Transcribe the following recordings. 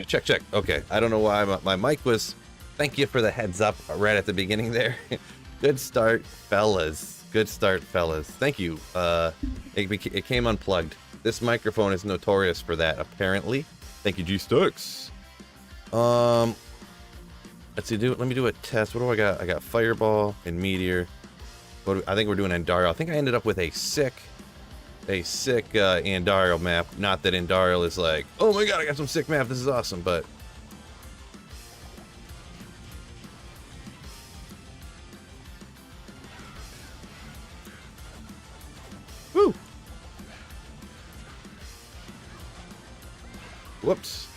Check, check. Okay. I don't know why my mic was... Thank you for the heads up right at the beginning there. Good start, fellas. Good start, fellas. Thank you. It came unplugged. This microphone is notorious for that, apparently. Thank you, G-Stux. Let's see. Let me do a test. What do I got? I got Fireball and Meteor. I think we're doing Andariel. I think I ended up with a sick Andariel map. Not that Andariel is like, oh my god, I got some sick map. This is awesome, but... Woo! Whoops.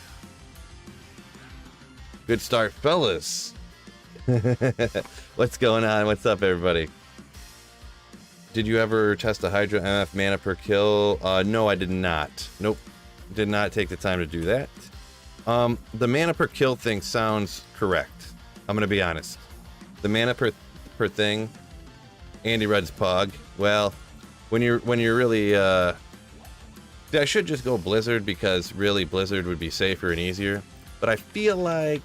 Good start, fellas. What's going on? What's up, everybody? Did you ever test a Hydra MF mana per kill? No, I did not. Nope. Did not take the time to do that. The mana per kill thing sounds correct. I'm gonna be honest. The mana per thing, Andy Red's Pog. Well, when you're really I should just go Blizzard because really Blizzard would be safer and easier. But I feel like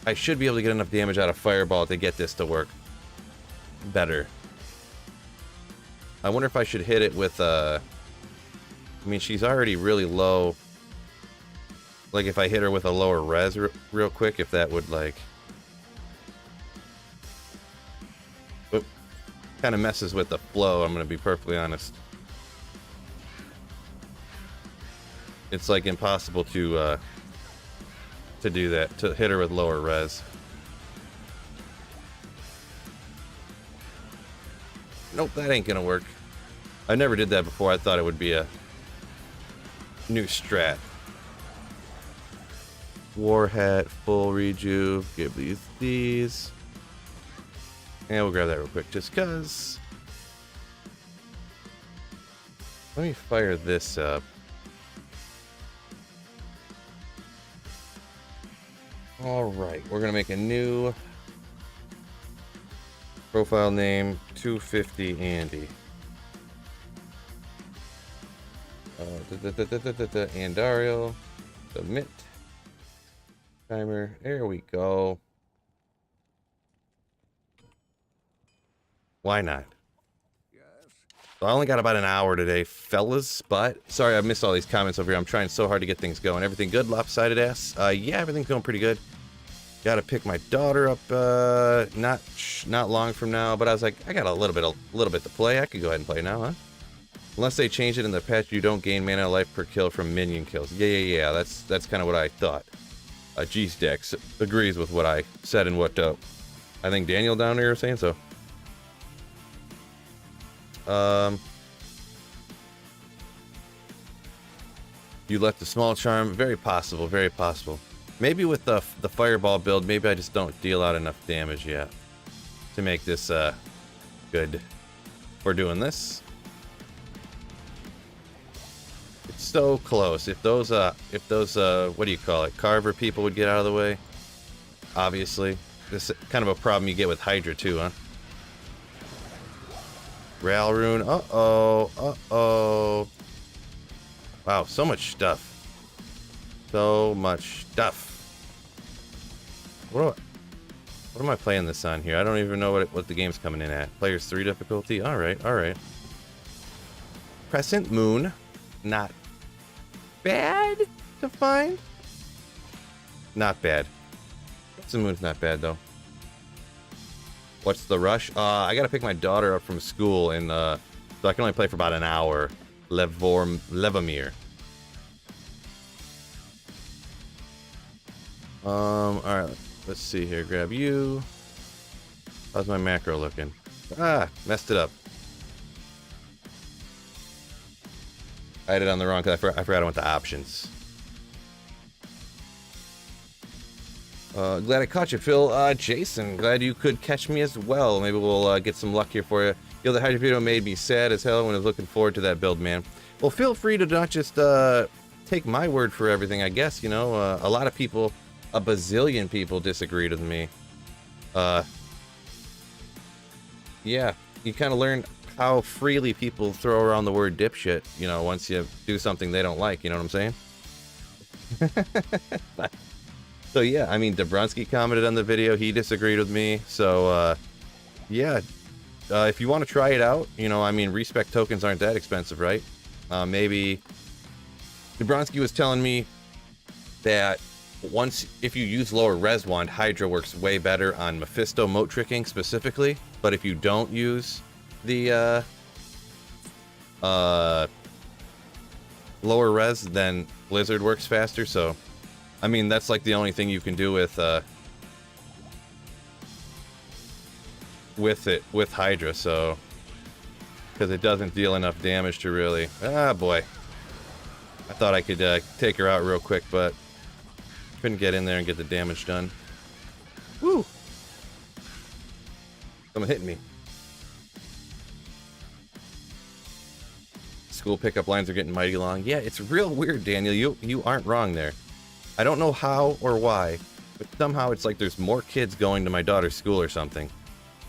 I should be able to get enough damage out of Fireball to get this to work better. I wonder if I should hit it with I mean, she's already really low. Like, if I hit her with a lower res real quick, if that would, like... kind of messes with the flow, I'm going to be perfectly honest. It's, like, impossible to do that, to hit her with lower res. Nope, that ain't gonna work. I never did that before. I thought it would be a new strat. War hat, full rejuve. Give these. And we'll grab that real quick, just cause. Let me fire this up. Alright, we're gonna make a new profile name, 250 Andy. Andariel, submit. Timer, there we go. Why not? So I only got about an hour today, fellas, but sorry I missed all these comments over here. I'm trying so hard to get things going. Everything good, lopsided ass? Yeah, everything's going pretty good. Gotta pick my daughter up not long from now, but I was like, I got a little bit to play. I could go ahead and play now, huh? Unless they change it in the patch, you don't gain mana life per kill from minion kills. Yeah. That's kind of what I thought. G-Stacks agrees with what I said and what I think Daniel down here was saying. So, you left the small charm. Very possible. Very possible. Maybe with the Fireball build, maybe I just don't deal out enough damage yet to make this good for doing this. It's so close. If those what do you call it, Carver people would get out of the way, obviously. This is kind of a problem you get with Hydra too, huh? Ralrune. Uh-oh. Wow, so much stuff. So much stuff. What am I playing this on here? I don't even know what the game's coming in at. Players 3 difficulty. All right. Crescent Moon. Not bad to find. Not bad. Crescent Moon's not bad though. What's the rush? I gotta pick my daughter up from school, and so I can only play for about an hour. Levomir. Alright, let's see here. Grab you. How's my macro looking? Messed it up. I had it on the wrong, because I forgot I went to options. Glad I caught you, Phil. Jason, glad you could catch me as well. Maybe we'll get some luck here for you. Yo, the Hydra video made me sad as hell when I was looking forward to that build, man. Well, feel free to not just take my word for everything, I guess, you know. A lot of people, a bazillion people disagreed with me. Yeah, you kind of learn how freely people throw around the word dipshit, you know, once you do something they don't like, you know what I'm saying? So yeah, I mean, Dabrowski commented on the video. He disagreed with me. So yeah, if you want to try it out, you know, I mean, respec tokens aren't that expensive, right? Maybe Dabrowski was telling me that if you use lower res wand, Hydra works way better on Mephisto moat tricking specifically. But if you don't use the lower res, then Blizzard works faster. So, I mean, that's like the only thing you can do with Hydra. So, because it doesn't deal enough damage to really. Ah, boy. I thought I could take her out real quick, but couldn't get in there and get the damage done. Woo! Someone hitting me. School pickup lines are getting mighty long. Yeah, it's real weird, Daniel. You aren't wrong there. I don't know how or why, but somehow it's like there's more kids going to my daughter's school or something.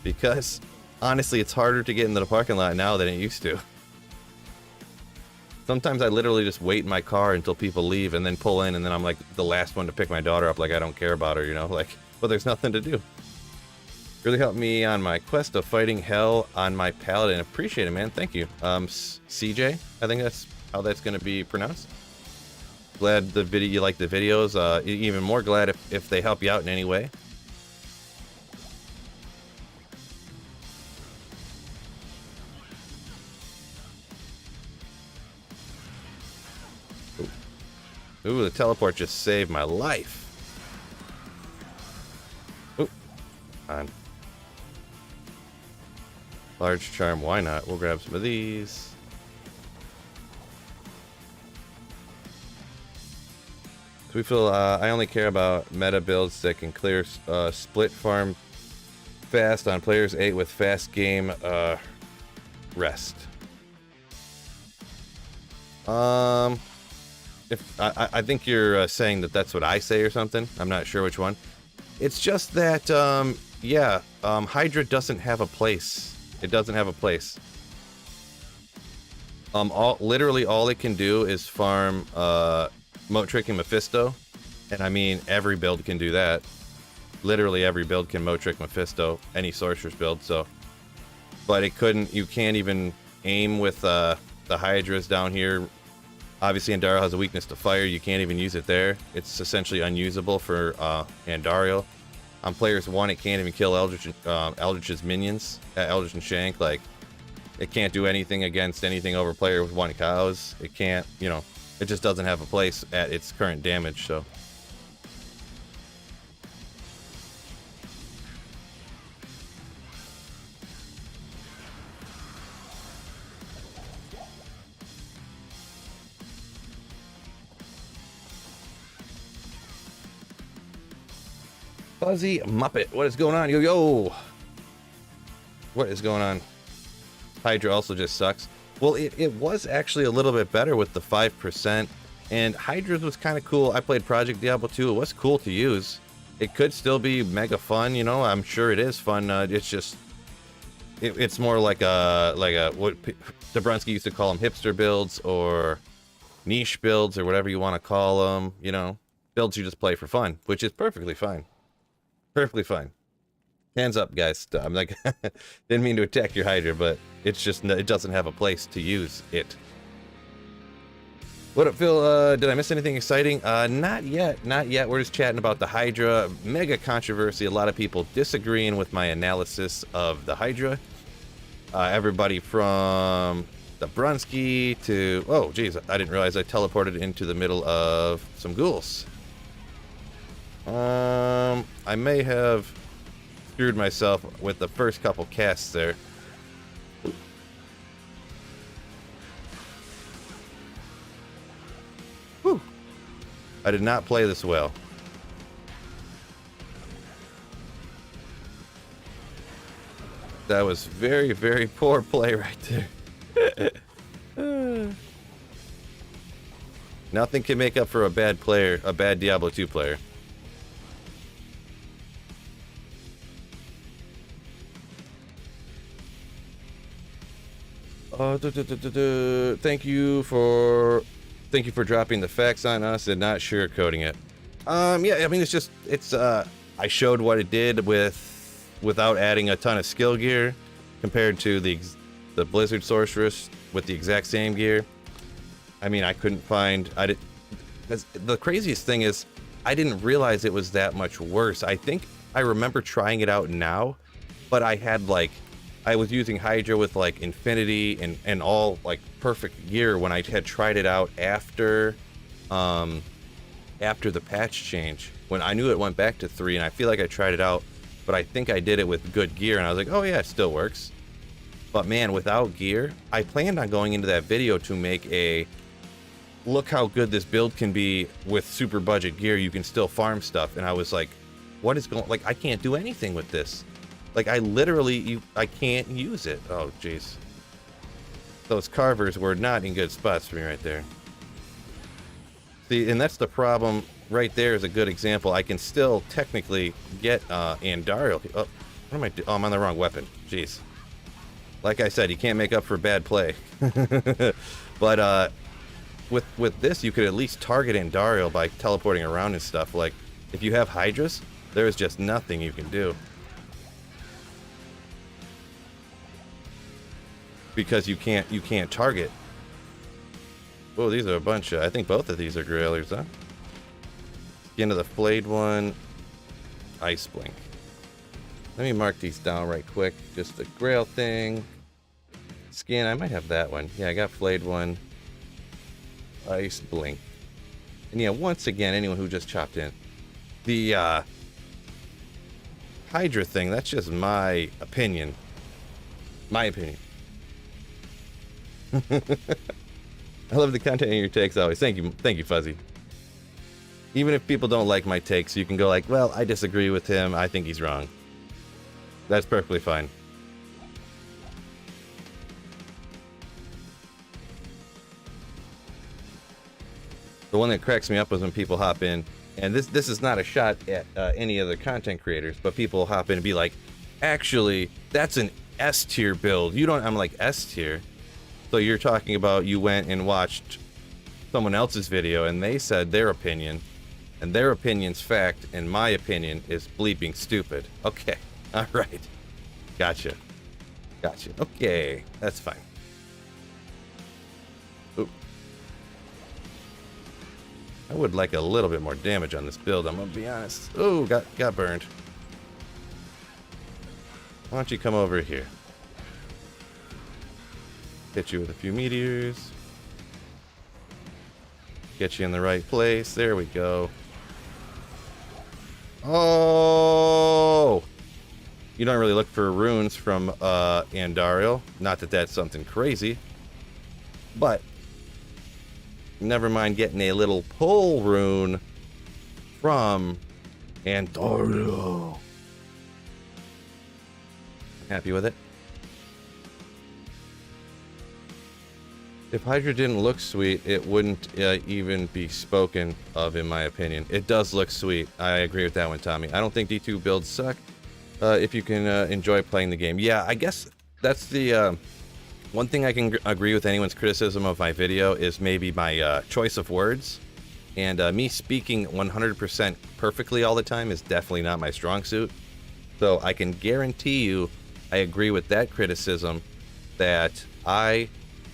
Because, honestly, it's harder to get into the parking lot now than it used to. Sometimes I literally just wait in my car until people leave and then pull in, and then I'm like the last one to pick my daughter up, like I don't care about her, you know? Like, but there's nothing to do. Really helped me on my quest of fighting hell on my paladin. Appreciate it, man. Thank you. CJ, I think that's how that's going to be pronounced. Glad you like the videos. Even more glad if they help you out in any way. Ooh, the teleport just saved my life. Ooh, on. Large charm, why not? We'll grab some of these. So we feel I only care about meta builds that can clear split farm fast on players 8 with fast game rest. If I think you're saying that's what I say or something. I'm not sure which one. It's just that yeah, Hydra doesn't have a place. It doesn't have a place. Literally all it can do is farm moat trick and Mephisto, and I mean every build can do that. Literally every build can moat trick Mephisto, any sorcerer's build. So, but it couldn't. You can't even aim with the Hydras down here. Obviously, Andariel has a weakness to fire. You can't even use it there. It's essentially unusable for Andariel. On players 1, it can't even kill Eldritch's minions at Eldritch and Shank. Like, it can't do anything against anything over player with 1 cows. It can't, you know, it just doesn't have a place at its current damage, so. Fuzzy Muppet, what is going on? Yo, yo! What is going on? Hydra also just sucks. Well, it was actually a little bit better with the 5%, and Hydra's was kind of cool. I played Project Diablo 2. It was cool to use. It could still be mega fun, you know? I'm sure it is fun. It's just... It's more like a what Dabrowski used to call them, hipster builds, or niche builds, or whatever you want to call them, you know? Builds you just play for fun, which is perfectly fine. Perfectly fine. Hands up, guys. I'm like, didn't mean to attack your Hydra, but it's just, it doesn't have a place to use it. What up, Phil? Did I miss anything exciting? Not yet. Not yet. We're just chatting about the Hydra. Mega controversy. A lot of people disagreeing with my analysis of the Hydra. Everybody from Dabrowski to... Oh, geez. I didn't realize I teleported into the middle of some ghouls. I may have screwed myself with the first couple casts there. Whew. I did not play this well. That was very, very poor play right there. Nothing can make up for a bad player, a bad Diablo 2 player. Thank you for Thank you for dropping the facts on us and not sugarcoating it. Yeah, I mean, I showed what it did without adding a ton of skill gear compared to the Blizzard Sorceress with the exact same gear. I mean, I couldn't find, the craziest thing is I didn't realize it was that much worse. I think I remember trying it out now, but I was using Hydra with like Infinity and all like perfect gear when I had tried it out after the patch change, when I knew it went back to 3, and I feel like I tried it out, but I think I did it with good gear and I was like, oh yeah, it still works. But man, without gear, I planned on going into that video to make a look how good this build can be with super budget gear. You can still farm stuff, and I was like, what is going, like, I can't do anything with this. Like, I can't use it. Oh jeez, those carvers were not in good spots for me right there. See, and that's the problem right there. Is a good example. I can still technically get Andariel. Oh, what am I doing? Oh, I'm on the wrong weapon. Jeez. Like I said, you can't make up for bad play. But with this, you could at least target Andariel by teleporting around and stuff. Like, if you have Hydras, there is just nothing you can do, because you can't target. Oh, these are a bunch of, I think both of these are Grailers, huh? Skin of the Flayed one, Ice Blink. Let me mark these down right quick. Just the Grail thing. Skin, I might have that one. Yeah, I got Flayed one. Ice Blink. And yeah, once again, anyone who just chopped in, the Hydra thing, that's just my opinion. My opinion. I love the content in your takes always. Thank you, Fuzzy. Even if people don't like my takes, you can go like, well, I disagree with him, I think he's wrong. That's perfectly fine. The one that cracks me up is when people hop in, and this is not a shot at any other content creators, but people hop in and be like, actually, that's an S tier build. You don't, I'm like, S tier? So you're talking about you went and watched someone else's video and they said their opinion, and their opinion's fact, and my opinion is bleeping stupid. Okay, all right. Gotcha. Okay, that's fine. Ooh. I would like a little bit more damage on this build, I'm gonna be honest. Oh, got burned. Why don't you come over here? Hit you with a few meteors. Get you in the right place. There we go. Oh! You don't really look for runes from Andariel. Not that that's something crazy. But never mind getting a little pull rune from Andariel. Happy with it? If Hydra didn't look sweet, it wouldn't even be spoken of, in my opinion. It does look sweet. I agree with that one, Tommy. I don't think D2 builds suck if you can enjoy playing the game. Yeah, I guess that's the one thing I can agree with anyone's criticism of my video is maybe my choice of words. And me speaking 100% perfectly all the time is definitely not my strong suit. So I can guarantee you I agree with that criticism that I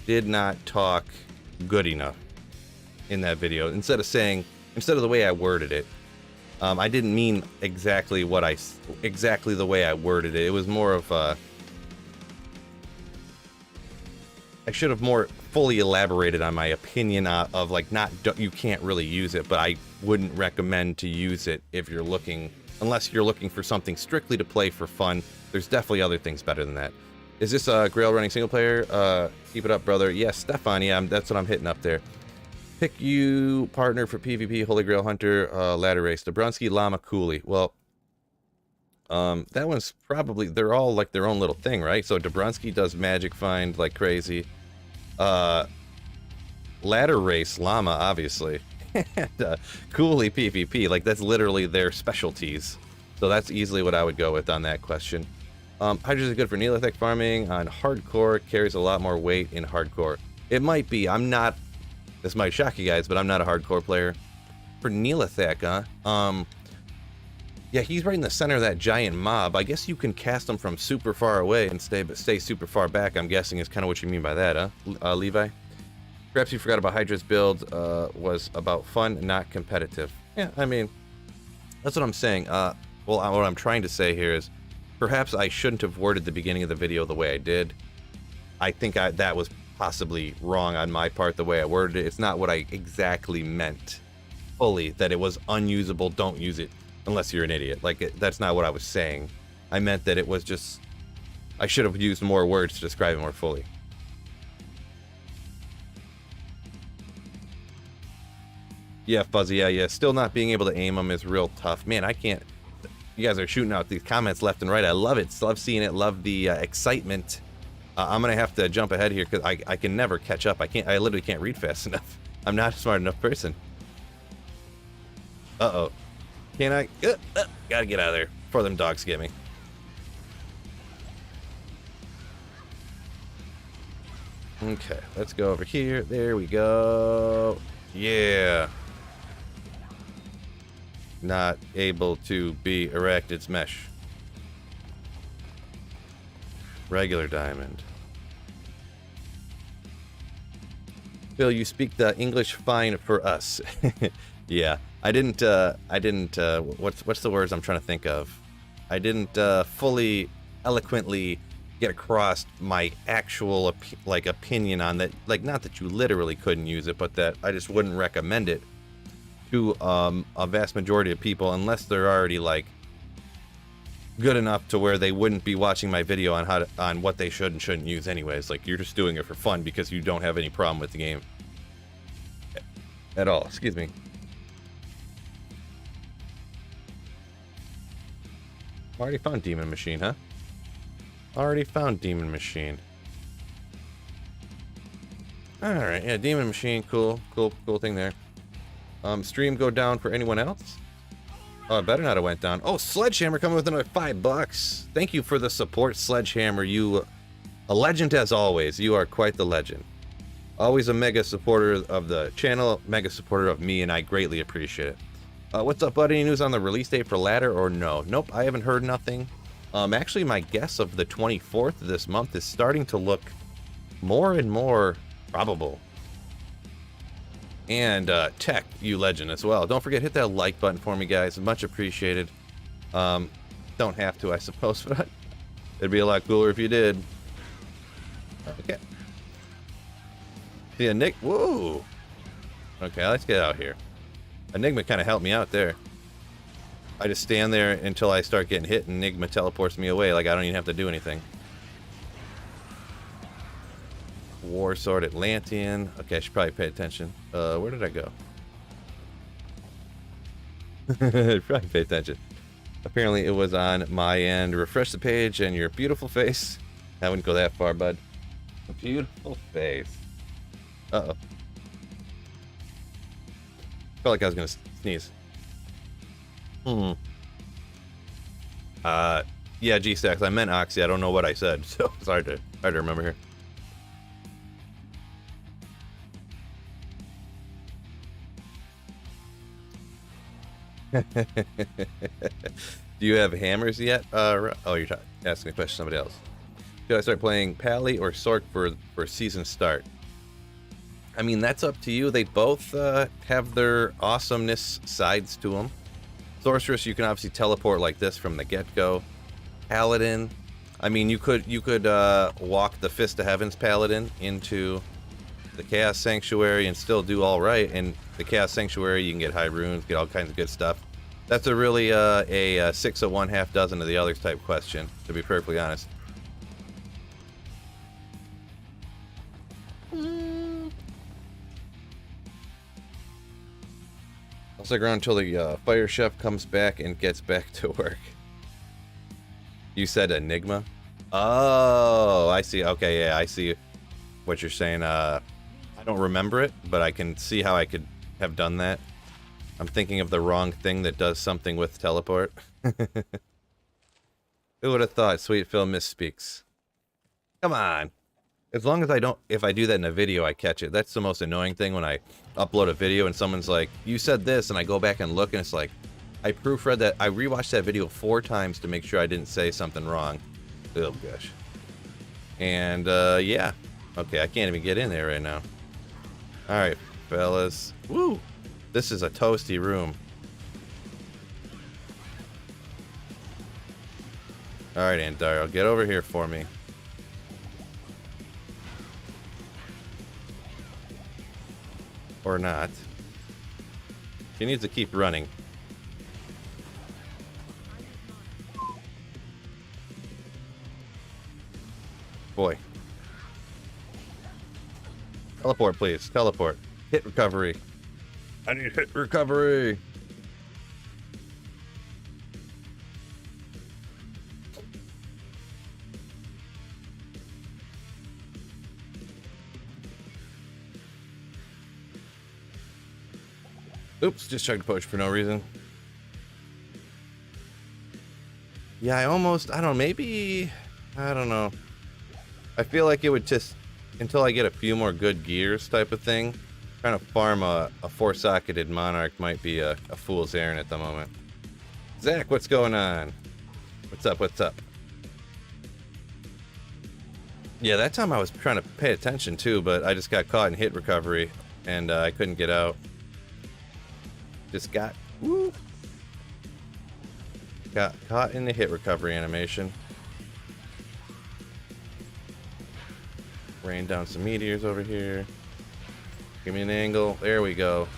did not talk good enough in that video. Instead of the way I worded it, I didn't mean exactly the way I worded it. It was more of I should have more fully elaborated on my opinion of like, you can't really use it, but I wouldn't recommend to use it if you're looking, unless you're looking for something strictly to play for fun. There's definitely other things better than that. Is this Grail running single player? Keep it up, brother. Yes, Stefan, yeah, that's what I'm hitting up there. Pick you partner for PvP, Holy Grail Hunter, ladder race. Dabrowski, Llama, Cooley. Well, that one's probably, they're all like their own little thing, right? So Dabrowski does magic find like crazy. Ladder race, Llama, obviously. And Cooley, PvP. Like, that's literally their specialties. So that's easily what I would go with on that question. Hydras is good for Neolithic farming on hardcore, carries a lot more weight in hardcore. It might be. I'm not This might shock you guys, but I'm not a hardcore player. For Neelathak, huh? Yeah, he's right in the center of that giant mob. I guess you can cast him from super far away and stay super far back, I'm guessing is kind of what you mean by that, huh, Levi? Perhaps you forgot about Hydra's build was about fun, not competitive. Yeah, I mean, that's what I'm saying. Well, what I'm trying to say here is perhaps I shouldn't have worded the beginning of the video the way I did. I think that was possibly wrong on my part, the way I worded it. It's not what I exactly meant fully, that it was unusable, don't use it unless you're an idiot. Like, that's not what I was saying. I meant that it was just, I should have used more words to describe it more fully. Yeah, Fuzzy, yeah. Still not being able to aim them is real tough. Man, I can't. You guys are shooting out these comments left and right. I love it. Love seeing it. Love the excitement. I'm going to have to jump ahead here because I can never catch up. I literally can't read fast enough. I'm not a smart enough person. Uh-oh. Can I? Gotta get out of there before them dogs get me. Okay, let's go over here. There we go. Yeah. Not able to be erected. Mesh. Regular diamond. Phil, you speak the English fine for us. Yeah, I didn't, what's the words I'm trying to think of? I didn't fully eloquently get across my actual opinion on that. Like, not that you literally couldn't use it, but that I just wouldn't recommend it to a vast majority of people unless they're already like good enough to where they wouldn't be watching my video on on what they should and shouldn't use anyways. Like, you're just doing it for fun because you don't have any problem with the game at all. Excuse me. Already found Demon Machine, huh? Already found Demon Machine. Alright, yeah, Demon Machine, cool thing there. Stream go down for anyone else? Oh, it better not have went down. Oh, Sledgehammer coming with another $5. Thank you for the support, Sledgehammer. You, a legend as always. You are quite the legend. Always a mega supporter of the channel, mega supporter of me, and I greatly appreciate it. What's up, buddy? Any news on the release date for Ladder or no? Nope, I haven't heard nothing. Actually, my guess of the 24th of this month is starting to look more and more probable. And Tech, you legend as well. Don't forget, hit that like button for me, guys. Much appreciated. Don't have to, I suppose, but it'd be a lot cooler if you did. Okay. Yeah, Nick. Whoa. Okay, let's get out here. Enigma kind of helped me out there. I just stand there until I start getting hit, and Enigma teleports me away. Like, I don't even have to do anything. War Sword Atlantean. Okay, I should probably pay attention. Where did I go? Probably pay attention. Apparently it was on my end. Refresh the page and your beautiful face. I wouldn't go that far, bud. A beautiful face. Uh-oh. Felt like I was gonna sneeze. Yeah, G-Stacks. I meant Oxy. I don't know what I said, so it's hard to remember here. Do you have hammers yet? Oh, you're asking a question to somebody else. Should I start playing Pally or Sork for season start? I mean, that's up to you. They both have their awesomeness sides to them. Sorceress, you can obviously teleport like this from the get-go. Paladin, I mean, you could walk the Fist of Heaven's Paladin into the Chaos Sanctuary and still do all right. And the Chaos Sanctuary, you can get high runes, get all kinds of good stuff. That's a really a 6 of one, half dozen of the others type question, to be perfectly honest. I'll stick around until the fire chef comes back and gets back to work. You said Enigma? Oh, I see. Okay, yeah, I see what you're saying. I don't remember it, but I can see how I could have done that. I'm thinking of the wrong thing that does something with teleport. Who would have thought Sweet Phil misspeaks? Come on. As long as I don't, if I do that in a video, I catch it. That's the most annoying thing when I upload a video and someone's like, you said this, and I go back and look and it's like, I proofread that, I rewatched that video 4 times to make sure I didn't say something wrong. Oh gosh. And yeah. Okay, I can't even get in there right now. Alright, fellas. Woo! This is a toasty room. Alright, Andaro, get over here for me. Or not. She needs to keep running. Boy. Teleport, please. Teleport. Hit recovery. I need hit recovery. Oops, just tried to push for no reason. Yeah, I don't know, maybe, I don't know. I feel like it would just, until I get a few more good gears type of thing, trying to farm a 4-socketed Monarch might be a fool's errand at the moment. Zach, what's going on? What's up, what's up? Yeah, that time I was trying to pay attention too, but I just got caught in hit recovery, and I couldn't get out. Just got caught in the hit recovery animation. Rain down some meteors over here. Give me an angle. There we go.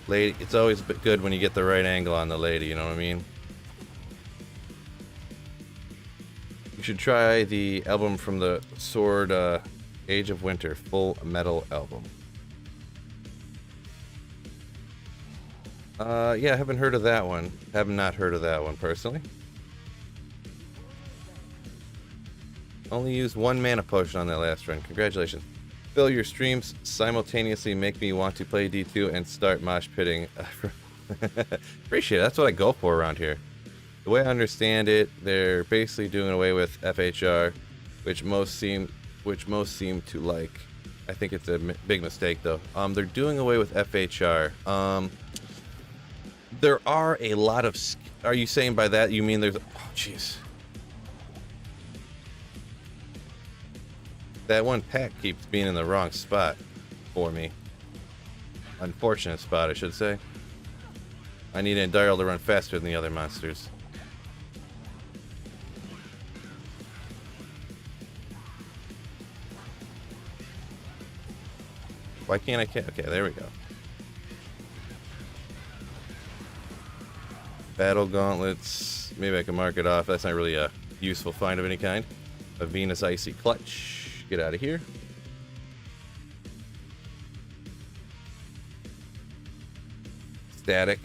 Lady, it's always good when you get the right angle on the lady, you know what I mean? You should try the album from the Sword Age of Winter Full Metal album. Yeah, I haven't heard of that one. Have not heard of that one personally. Only used 1 mana potion on that last run. Congratulations. Phil, your streams simultaneously make me want to play D2 and start mosh pitting. Appreciate it. That's what I go for around here. The way I understand it, they're basically doing away with FHR, which most seem to like. I think it's a big mistake though. They're doing away with FHR. There are a lot of... Are you saying by that you mean there's... Oh, jeez. That one pack keeps being in the wrong spot for me. Unfortunate spot, I should say. I need Andyrel to run faster than the other monsters. Why can't I... Okay, there we go. Battle gauntlets. Maybe I can mark it off. That's not really a useful find of any kind. A Venus Icy Clutch. Get out of here. Static.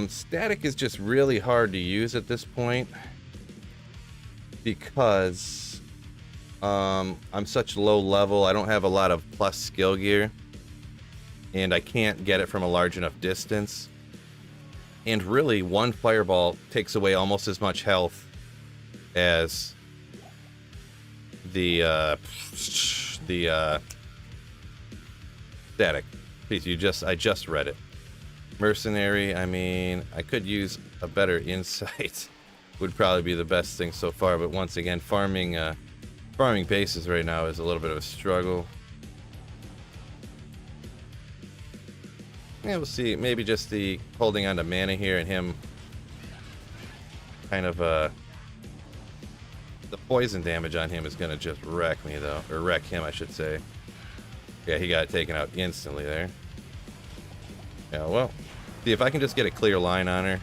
Static is just really hard to use at this point because I'm such low level. I don't have a lot of plus skill gear, and I can't get it from a large enough distance. And really, one fireball takes away almost as much health as the static piece. I just read it. Mercenary, I mean, I could use a better insight. Would probably be the best thing so far, but once again, farming bases right now is a little bit of a struggle. Yeah, we'll see. Maybe just the holding on to mana here and him kind of the poison damage on him is gonna just wreck me though, or wreck him I should say. Yeah, he got taken out instantly there. Yeah, well, see if I can just get a clear line on her.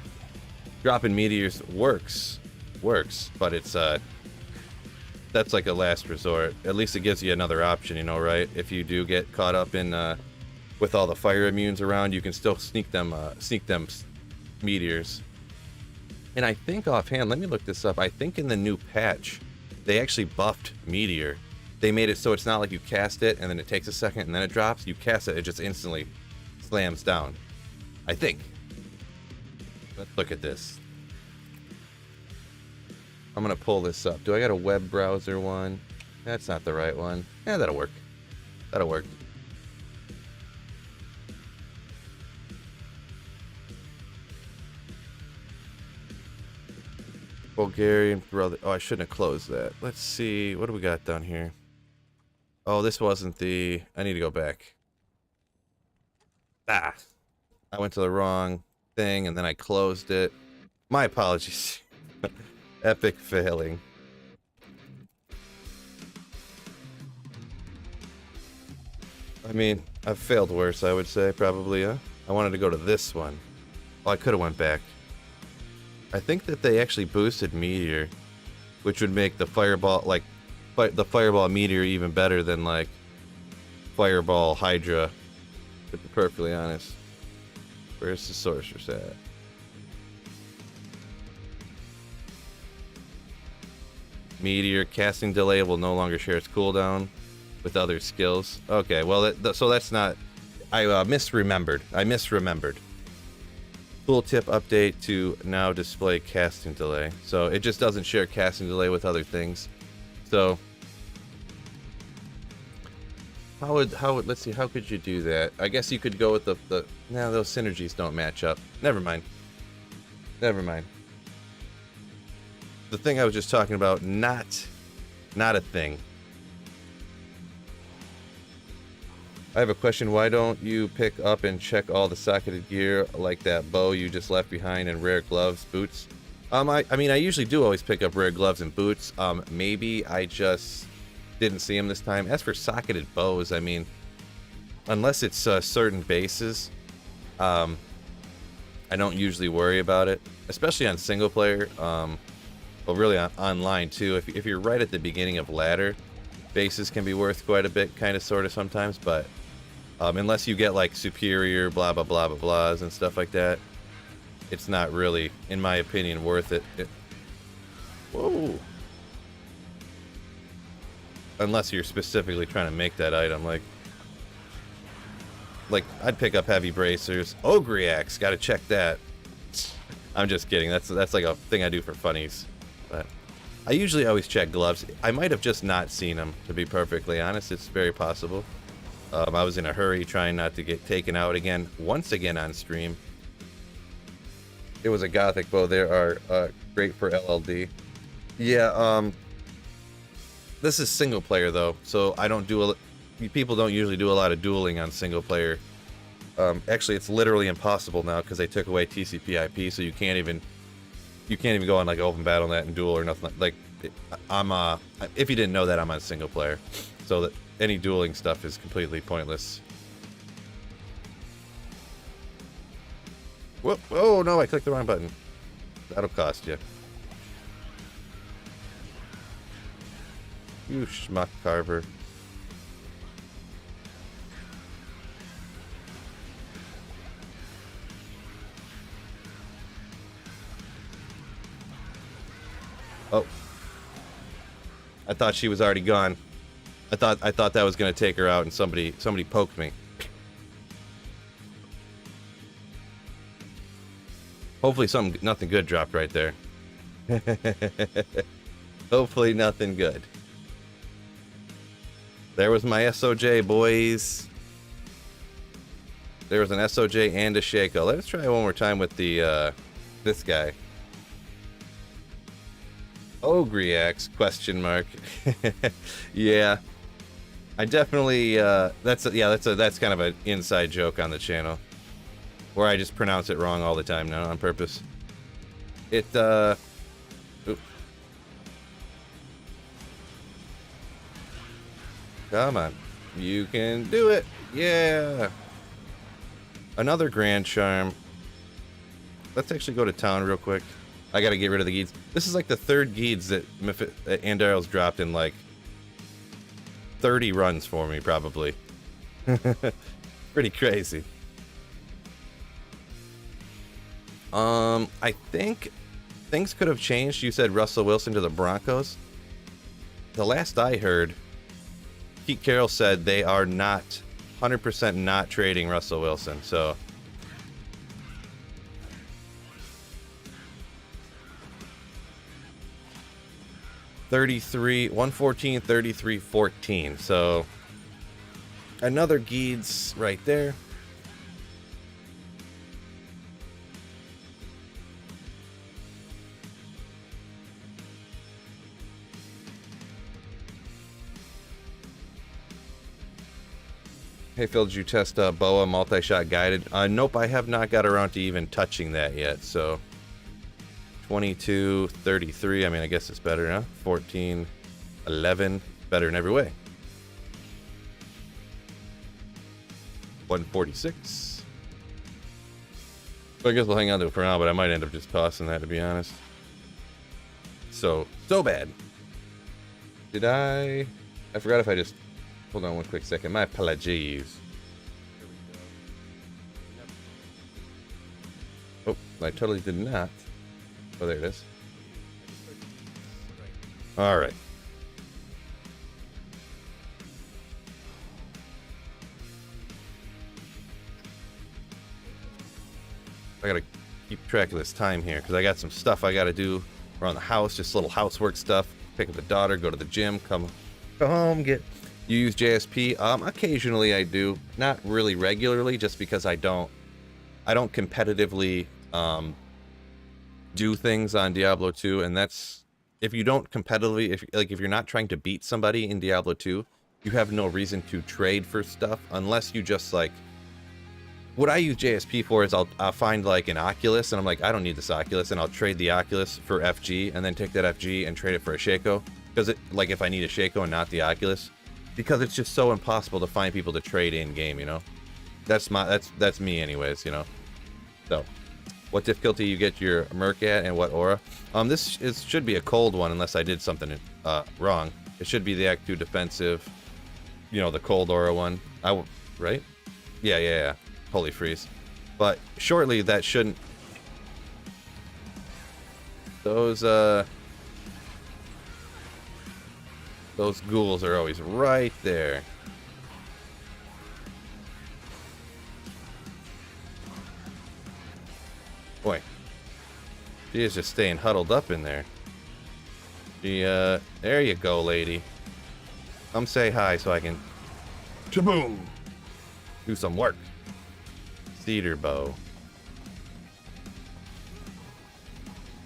Dropping meteors works, but it's that's like a last resort. At least it gives you another option, you know, right? If you do get caught up in with all the fire immunes around, you can still sneak them meteors. And I think offhand, let me look this up. I think in the new patch, they actually buffed meteor. They made it so it's not like you cast it and then it takes a second and then it drops. You cast it, it just instantly slams down. I think. Let's look at this. I'm gonna pull this up. Do I got a web browser one? That's not the right one. Yeah, that'll work. That'll work. Bulgarian brother. Oh, I shouldn't have closed that. Let's see. What do we got down here? Oh, this wasn't the... I need to go back. Ah. I went to the wrong thing, and then I closed it. My apologies. Epic failing. I mean, I've failed worse, I would say, probably, huh? I wanted to go to this one. Oh, I could have went back. I think that they actually boosted Meteor, which would make the Fireball, like, the Fireball Meteor even better than, like, Fireball Hydra, to be perfectly honest. Where's the Sorceress at? Meteor casting delay will no longer share its cooldown with other skills. Okay, well, so that's not... I misremembered. Tooltip update to now display casting delay. So it just doesn't share casting delay with other things. So how would let's see, how could you do that? I guess you could go with the no, those synergies don't match up. Never mind. The thing I was just talking about, not a thing. I have a question. Why don't you pick up and check all the socketed gear like that bow you just left behind and rare gloves, boots? I mean, I usually do always pick up rare gloves and boots. Maybe I just didn't see them this time. As for socketed bows, I mean, unless it's certain bases, I don't usually worry about it, especially on single player. Well, really online too. If you're right at the beginning of ladder, bases can be worth quite a bit, kind of, sort of, sometimes, but unless you get like superior blah blah blah blah blahs and stuff like that, it's not really, in my opinion, worth it. Whoa. Unless you're specifically trying to make that item, like I'd pick up heavy bracers. Ogriax, gotta check that. I'm just kidding. That's like a thing I do for funnies. But I usually always check gloves. I might have just not seen them, to be perfectly honest. It's very possible. I was in a hurry trying not to get taken out again, once again on stream. It was a Gothic bow. They are great for LLD. Yeah, this is single player though, so I don't do people don't usually do a lot of dueling on single player. Actually, it's literally impossible now because they took away TCP/IP, so you can't even go on like open battle.net and duel or nothing. Like, I'm if you didn't know that, I'm on single player, so that any dueling stuff is completely pointless. Whoop! Oh no, I clicked the wrong button. That'll cost you. You schmuck carver. Oh. I thought she was already gone. I thought that was gonna take her out, and somebody poked me. Hopefully nothing good dropped right there. Hopefully nothing good. There was my SOJ, boys. There was an SOJ and a Shaco. Let's try one more time with the this guy. Ogriax, question mark. Yeah. I definitely that's kind of an inside joke on the channel, where I just pronounce it wrong all the time now on purpose. It come on, you can do it. Yeah. Another Grand Charm. Let's actually go to town real quick. I gotta get rid of the Geeds. This is like the third Geeds that Andaryl's dropped in like 30 runs for me, probably. Pretty crazy. I think things could have changed. You said Russell Wilson to the Broncos. The last I heard, Pete Carroll said they are not 100% not trading Russell Wilson. So 33, 114, 33, 14. So another Geeds right there. Hey Phil, did you test BOA multi-shot guided? Nope, I have not got around to even touching that yet. So 22, 33, I mean, I guess it's better, huh? 14, 11, better in every way. 146. So I guess we'll hang on to it for now, but I might end up just tossing that, to be honest. So bad. Did I forgot if I just... Hold on one quick second. My apologies. Oh, I totally did not. Oh, there it is. All right. I gotta keep track of this time here because I got some stuff I gotta do around the house, just little housework stuff. Pick up the daughter, go to the gym, come home, get... You use JSP? Occasionally I do, not really regularly, just because I don't competitively do things on Diablo 2, and that's, if you don't competitively, if you're not trying to beat somebody in Diablo 2, you have no reason to trade for stuff unless you just like. What I use JSP for is I'll find like an Oculus, and I'm like, I don't need this Oculus, and I'll trade the Oculus for FG, and then take that FG and trade it for a Shaco, because it, like, if I need a Shaco and not the Oculus. Because it's just so impossible to find people to trade in game, you know. That's me, anyways, you know. So, what difficulty you get your Merc at, and what aura? This should be a cold one, unless I did something wrong. It should be the Act 2 defensive, you know, the cold aura one. Right? Yeah. Holy freeze. But shortly, that shouldn't. Those ghouls are always right there. Boy. She is just staying huddled up in there. There you go, lady. Come say hi so I can... Shaboom! Do some work. Cedar bow.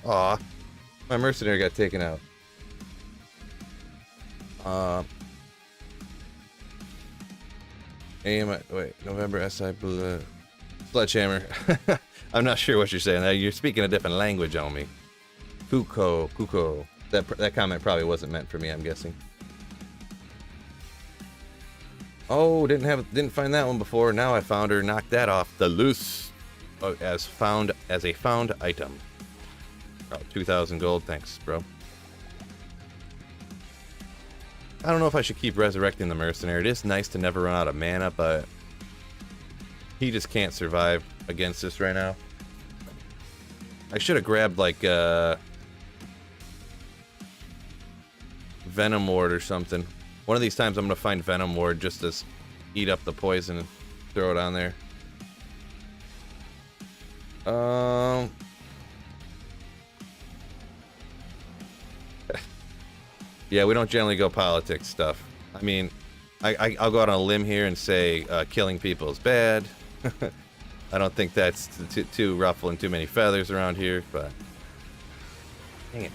Aw. My mercenary got taken out. November SI Sledgehammer. I'm not sure what you're saying. You're speaking a different language on me. Kuko. That comment probably wasn't meant for me, I'm guessing. Oh, didn't find that one before. Now I found her. Knocked that off the loose as a found item. Oh, 2,000 gold. Thanks, bro. I don't know if I should keep resurrecting the mercenary. It is nice to never run out of mana, but he just can't survive against this right now. I should have grabbed like Venom Ward or something. One of these times I'm gonna find Venom Ward just to eat up the poison and throw it on there. Yeah, we don't generally go politics stuff. I mean, I'll go out on a limb here and say killing people is bad. I don't think that's too ruffling too many feathers around here, but dang it.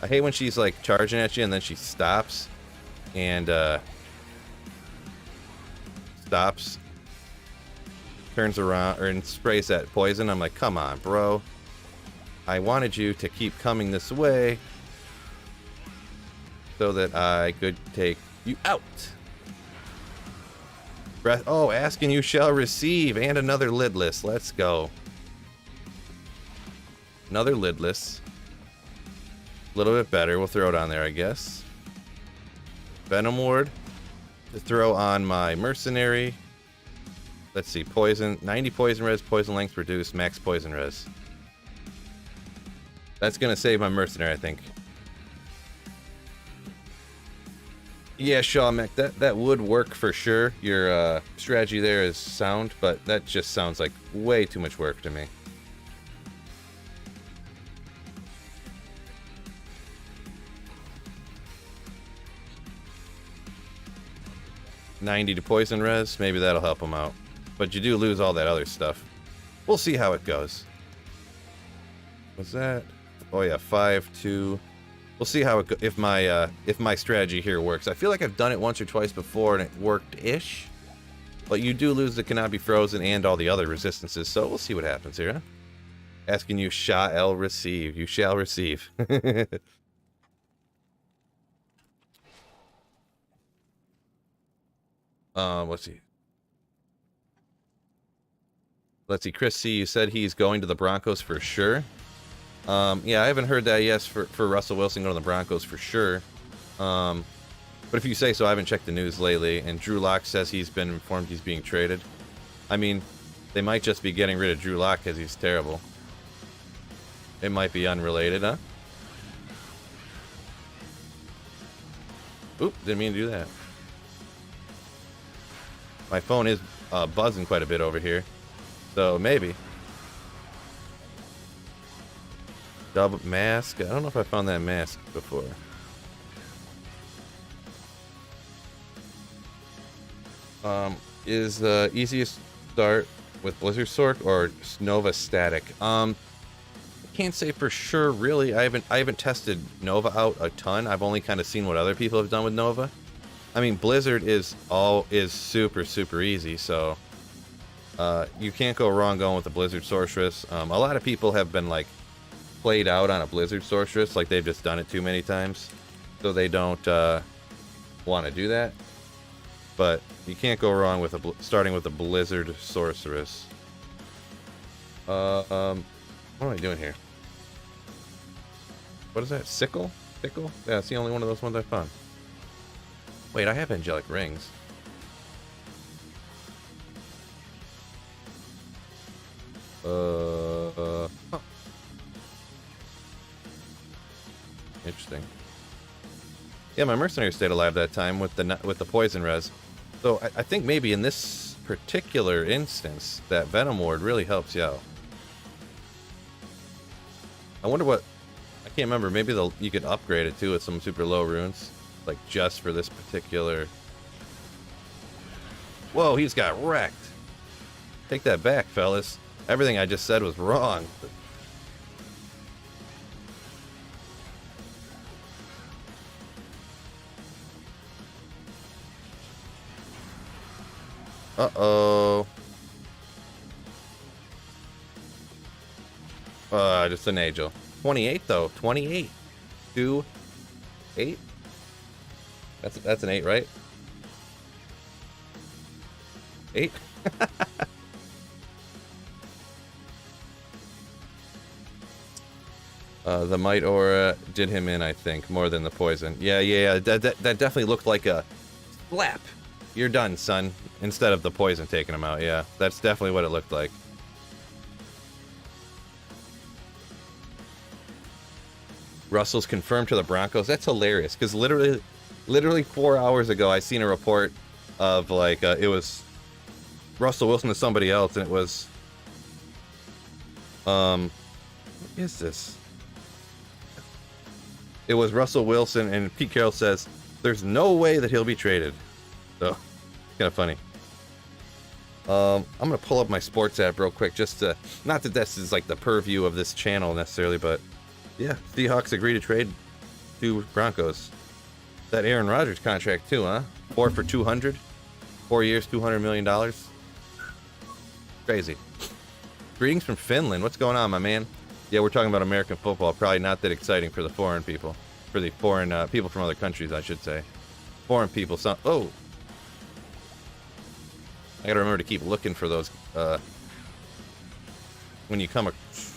I hate when she's like charging at you and then she stops and turns around and sprays that poison. I'm like, come on, bro. I wanted you to keep coming this way so that I could take you out. Breath. Oh, ask and you shall receive, and another lidless. Let's go. Another lidless. A little bit better. We'll throw it on there, I guess. Venom Ward to throw on my mercenary. Let's see, poison. 90 poison res, poison length reduced, max poison res. That's gonna save my mercenary, I think. Yeah, Shaw Mech, that would work for sure. Your strategy there is sound, but that just sounds like way too much work to me. 90 to poison res. Maybe that'll help him out. But you do lose all that other stuff. We'll see how it goes. What's that? Oh yeah, 5-2. We'll see how it if my strategy here works. I feel like I've done it once or twice before and it worked-ish. But you do lose the cannot be frozen and all the other resistances, so we'll see what happens here, huh? Asking you, shall receive. You shall receive. Let's see. Let's see, Chris C, you said he's going to the Broncos for sure. Yeah, I haven't heard that yet for Russell Wilson going to the Broncos for sure. But if you say so, I haven't checked the news lately. And Drew Lock says he's been informed he's being traded. I mean, they might just be getting rid of Drew Lock because he's terrible. It might be unrelated, huh? Oop, didn't mean to do that. My phone is buzzing quite a bit over here. So, maybe. Double mask. I don't know if I found that mask before. Is the easiest start with Blizzard Sork or Nova Static? I can't say for sure, really. I haven't tested Nova out a ton. I've only kind of seen what other people have done with Nova. I mean, Blizzard is super easy, so you can't go wrong going with the Blizzard Sorceress. A lot of people have been like played out on a Blizzard Sorceress, like they've just done it too many times, so they don't want to do that. But you can't go wrong with starting with a Blizzard Sorceress. What am I doing here? What is that? Sickle? Sickle? Yeah, it's the only one of those ones I found. Wait, I have angelic rings. Huh. Interesting. Yeah, my mercenary stayed alive that time with the poison res. So I think maybe in this particular instance, that Venom Ward really helps you out. I wonder what... I can't remember. Maybe you could upgrade it too with some super low runes. Like just for this particular... Whoa, he's got wrecked. Take that back, fellas. Everything I just said was wrong. Uh-oh. Just an angel. 28 though. 28. 2, 8. That's an 8, right? 8. The Might Aura did him in, I think, more than the poison. Yeah. That definitely looked like a slap. You're done, son. Instead of the poison taking him out. Yeah, that's definitely what it looked like. Russell's confirmed to the Broncos. That's hilarious, because literally 4 hours ago, I seen a report of like it was Russell Wilson to somebody else, and it was what is this? It was Russell Wilson, and Pete Carroll says there's no way that he'll be traded. So, kind of funny. I'm gonna pull up my sports app real quick, just to, not that this is like the purview of this channel necessarily, but yeah, Seahawks agree to trade to Broncos. That Aaron Rodgers contract too, huh? 4 for $200, 4 years, $200 million. Crazy. Greetings from Finland. What's going on, my man? Yeah, we're talking about American football. Probably not that exciting for the foreign people, for the foreign people from other countries, I should say. Foreign people. Oh. I gotta remember to keep looking for those, when you come,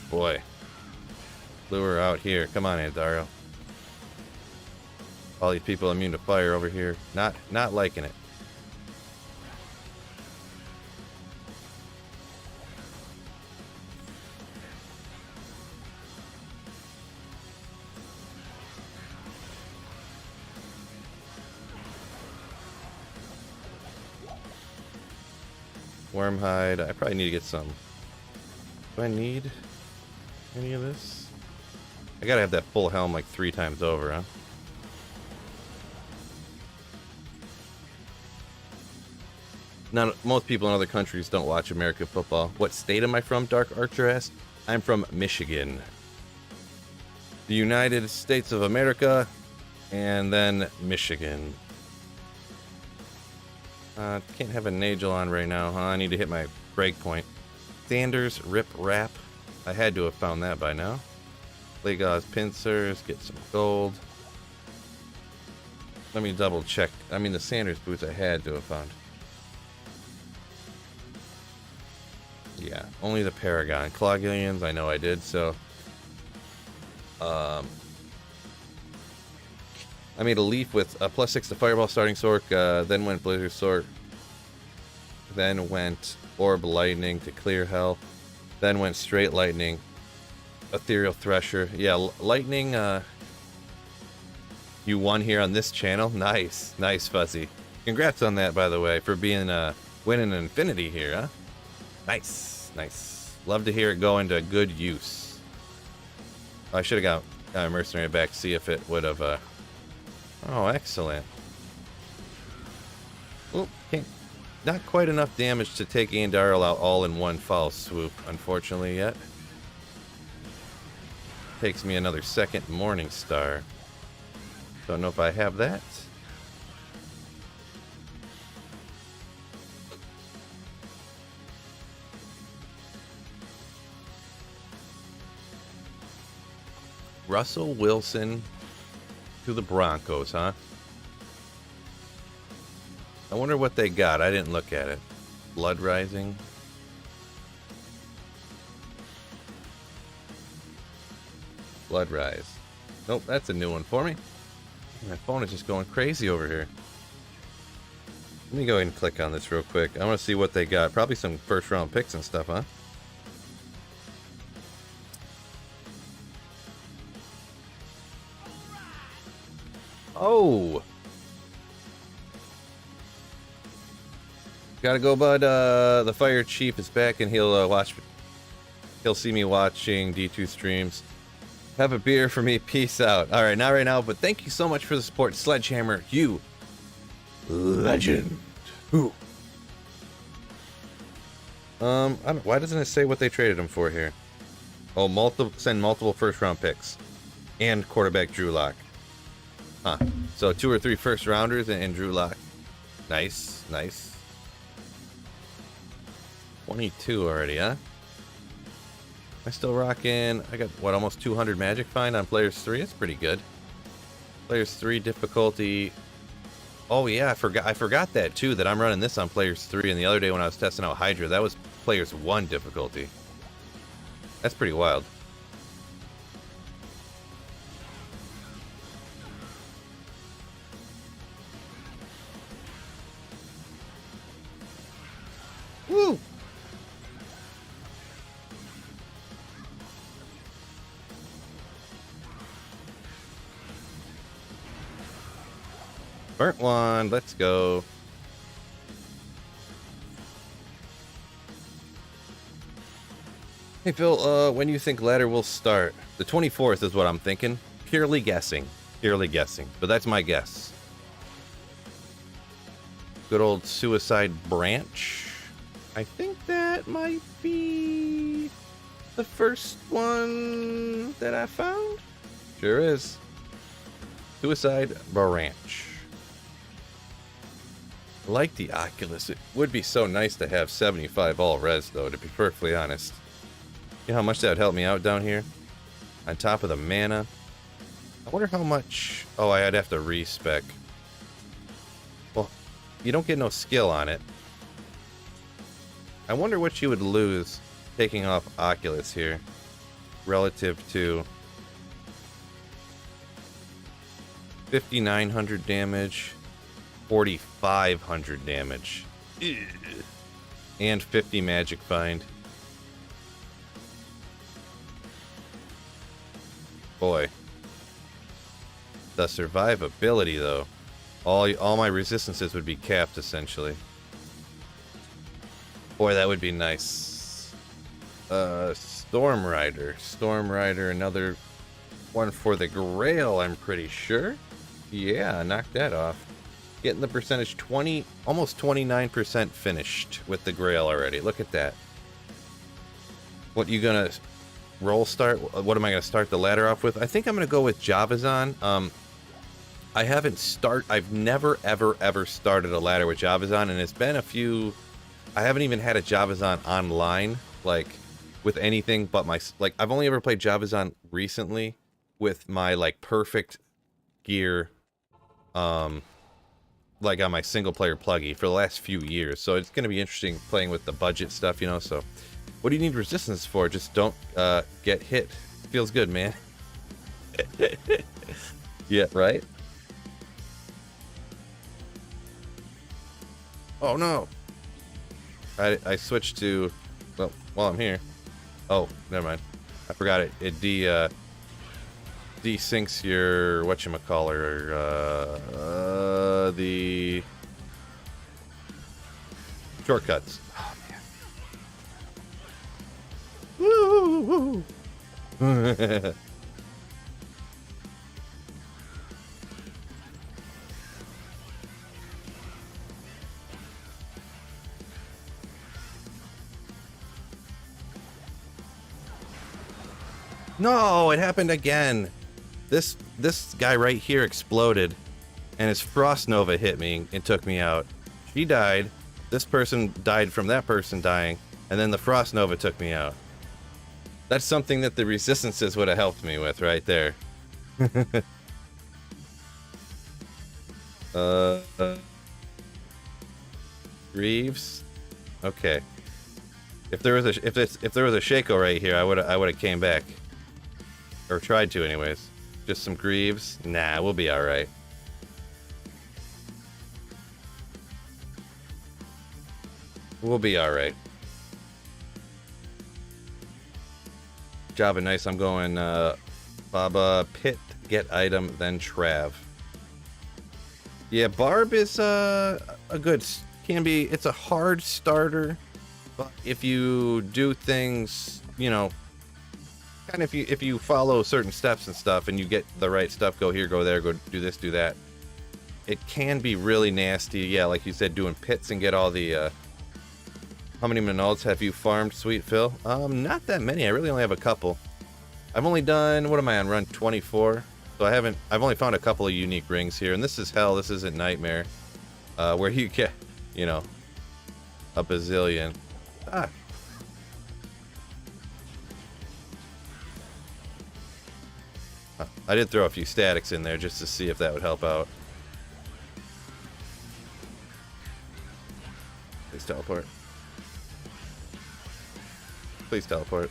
boy. Lure out here. Come on, Andaro. All these people immune to fire over here. Not liking it. Wormhide. I probably need to get some. Do I need any of this? I gotta have that full helm like 3 times over, huh? Not most people in other countries don't watch American football. What state am I from? Dark Archer asked. I'm from Michigan, the United States of America, and then Michigan. Can't have a Nagel on right now, huh? I need to hit my break point. Sanders Rip Rap. I had to have found that by now. Legos pincers, get some gold. Let me double check. I mean, the Sanders boots I had to have found. Yeah, only the Paragon. Cloggillions, I know I did, so. I made a leaf with a +6 to Fireball starting Sork, then went Blizzard Sork, then went Orb Lightning to clear Hell, then went straight Lightning, Ethereal Thresher. Yeah, Lightning, you won here on this channel. Nice, nice, Fuzzy. Congrats on that, by the way, for being, winning an Infinity here, huh? Nice, nice. Love to hear it go into good use. I should have got Mercenary back to see if it would have, oh, excellent. Oh, okay. Not quite enough damage to take Andariel out all in one foul swoop, unfortunately, yet. Takes me another second Morning Star. Don't know if I have that. Russell Wilson to the Broncos, huh? I wonder what they got. I didn't look at it. Blood Rising. Blood Rise. Nope, that's a new one for me. My phone is just going crazy over here. Let me go ahead and click on this real quick. I want to see what they got. Probably some first round picks and stuff, huh? Oh! Gotta go, bud. The Fire Chief is back, and he'll watch. He'll see me watching D2 streams. Have a beer for me. Peace out. All right, not right now, but thank you so much for the support, Sledgehammer. You legend. Ooh. Why doesn't it say what they traded him for here? Oh, send multiple first-round picks and quarterback Drew Lock. Huh. So 2 or 3 first rounders and Drew Lock. Nice, nice. 22 already, huh? Am I still rocking? I got, what, almost 200 Magic Find on Players 3? That's pretty good. Players 3 difficulty. Oh, yeah, I forgot that, too, that I'm running this on Players 3. And the other day when I was testing out Hydra, that was Players 1 difficulty. That's pretty wild. Woo! Burnt Wand, let's go. Hey Phil, when do you think ladder will start? The 24th is what I'm thinking. Purely guessing. Purely guessing. But that's my guess. Good old Suicide Branch. I think that might be the first one that I found. Sure is. Suicide Branch. I like the Oculus. It would be so nice to have 75 all res, though, to be perfectly honest. You know how much that would help me out down here? On top of the mana. I wonder how much... Oh, I'd have to respec. Well, you don't get no skill on it. I wonder what you would lose taking off Oculus here. Relative to... 5,900 damage. 4,500 damage. Ugh. And 50 Magic Find. Boy. The survivability, though. All my resistances would be capped, essentially. Boy, that would be nice. Storm Rider. Storm Rider, another one for the Grail, I'm pretty sure. Yeah, knock that off. Getting the percentage 20, almost 29% finished with the Grail already. Look at that. What you gonna roll start? What am I gonna start the ladder off with? I think I'm gonna go with Javazon. I've never ever started a ladder with Javazon, and it's been a few. I haven't even had a Javazon online, like with anything but my, like I've only ever played Javazon recently with my like perfect gear, like on my single player pluggy for the last few years. So it's gonna be interesting playing with the budget stuff, you know. So what do you need resistance for? Just don't get hit. Feels good, man. Yeah, right? Oh no! I switched to, well, while I'm here. Oh, never mind. I forgot it. It desyncs your whatchamacallit, the shortcuts. Oh man. Woo! No, it happened again. This guy right here exploded, and his Frost Nova hit me and took me out. She died. This person died from that person dying, and then the Frost Nova took me out. That's something that the resistances would have helped me with right there. Greaves. Okay. If there was a Shaco right here, I would have came back. Or tried to, anyways. Just some Greaves? Nah, we'll be alright. We'll be alright. Java, nice. I'm going, Baba, Pit, get item, then Trav. Yeah, Barb is, a good, it's a hard starter. But if you do things, you know, kind of if you follow certain steps and stuff and you get the right stuff, go here, go there, go do this, do that, it can be really nasty. Yeah, like you said, doing pits and get all the, how many Minolds have you farmed, Sweet Phil? Not that many. I really only have a couple. I've only done, what am I on, run 24? So I've only found a couple of unique rings here, and this is hell, this isn't Nightmare, where you get, you know, a bazillion. Ah. I did throw a few statics in there just to see if that would help out. Please teleport. Please teleport.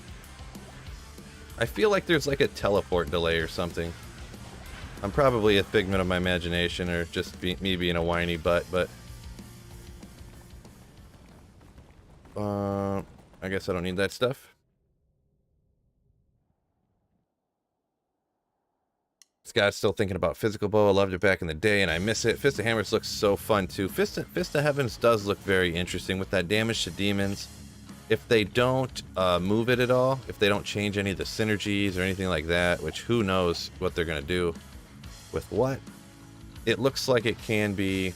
I feel like there's like a teleport delay or something. I'm probably a figment of my imagination or just me being a whiny butt, but... I guess I don't need that stuff. Scott's still thinking about Physical Bow. I loved it back in the day, and I miss it. Fist of Hammers looks so fun, too. Fist of Heavens does look very interesting with that damage to demons. If they don't move it at all, if they don't change any of the synergies or anything like that, which who knows what they're going to do with what, it looks like it can be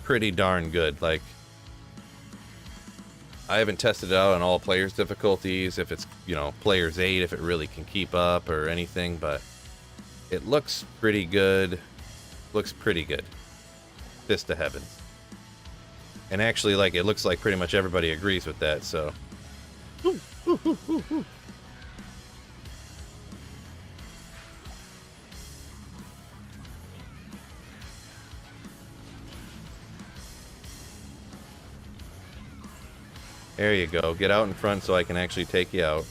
pretty darn good. Like, I haven't tested it out on all players' difficulties, if it's, you know, players 8, if it really can keep up or anything, but it looks pretty good. Looks pretty good. Fist of Heavens. And actually, like, it looks like pretty much everybody agrees with that, so. There you go. Get out in front so I can actually take you out.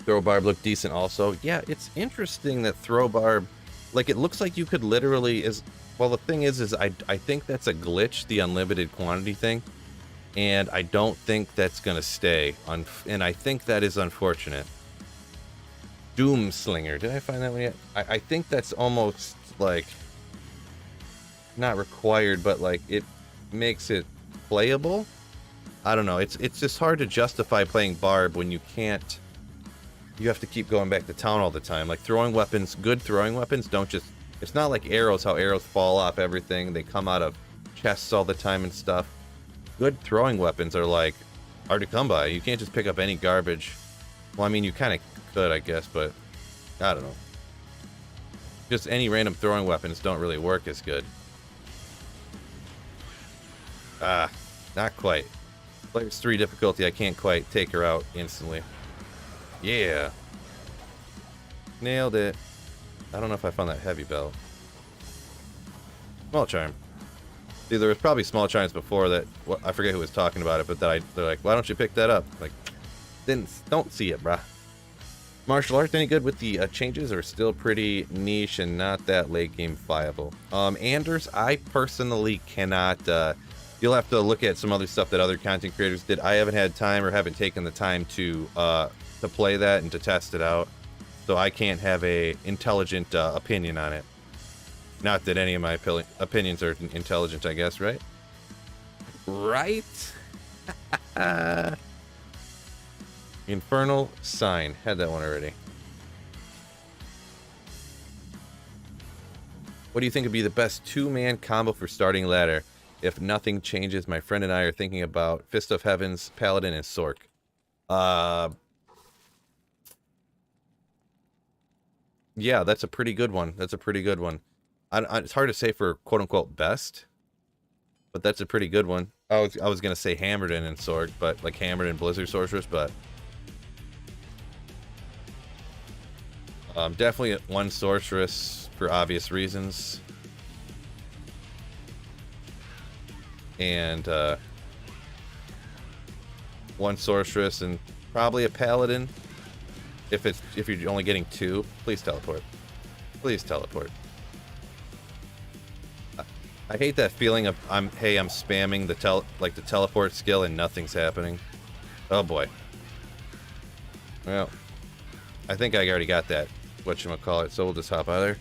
Throw Barb looked decent also. Yeah, it's interesting that Throw Barb, like, it looks like you could literally, well, the thing is I think that's a glitch, the unlimited quantity thing, and I don't think that's gonna stay, and I think that is unfortunate. Doomslinger, did I find that one yet? I think that's almost, like, not required, but, like, it makes it playable. I don't know. It's just hard to justify playing Barb when you can't. You have to keep going back to town all the time. Like throwing weapons, good throwing weapons don't just. It's not like arrows. How arrows fall off everything. They come out of chests all the time and stuff. Good throwing weapons are like hard to come by. You can't just pick up any garbage. Well, I mean, you kind of could, I guess, but I don't know. Just any random throwing weapons don't really work as good. Ah, not quite. Players 3 difficulty, I can't quite take her out instantly. Yeah. Nailed it. I don't know if I found that heavy belt. Small charm. See, there was probably small charms before that. Well, I forget who was talking about it, but they're like, why don't you pick that up? Like, don't see it, bruh. Martial arts any good with the changes, or still pretty niche and not that late game viable? Anders, I personally cannot. You'll have to look at some other stuff that other content creators did. I haven't had time or haven't taken the time to play that and to test it out, so I can't have a intelligent opinion on it. Not that any of my opinions are intelligent, I guess, right? Right? Infernal Sign. Had that one already. What do you think would be the best 2-man combo for starting ladder? If nothing changes, my friend and I are thinking about Fist of Heavens, Paladin, and Sork. Yeah, that's a pretty good one. That's a pretty good one. It's hard to say for quote-unquote best, but that's a pretty good one. I was going to say Hammerdin and Sork, but like Hammerdin Blizzard Sorceress, but definitely one Sorceress for obvious reasons. And one Sorceress and probably a Paladin. If you're only getting 2, please teleport. Please teleport. I hate that feeling of I'm spamming the teleport skill and nothing's happening. Oh boy. Well, I think I already got that. Whatchamacallit, so we'll just hop out of there.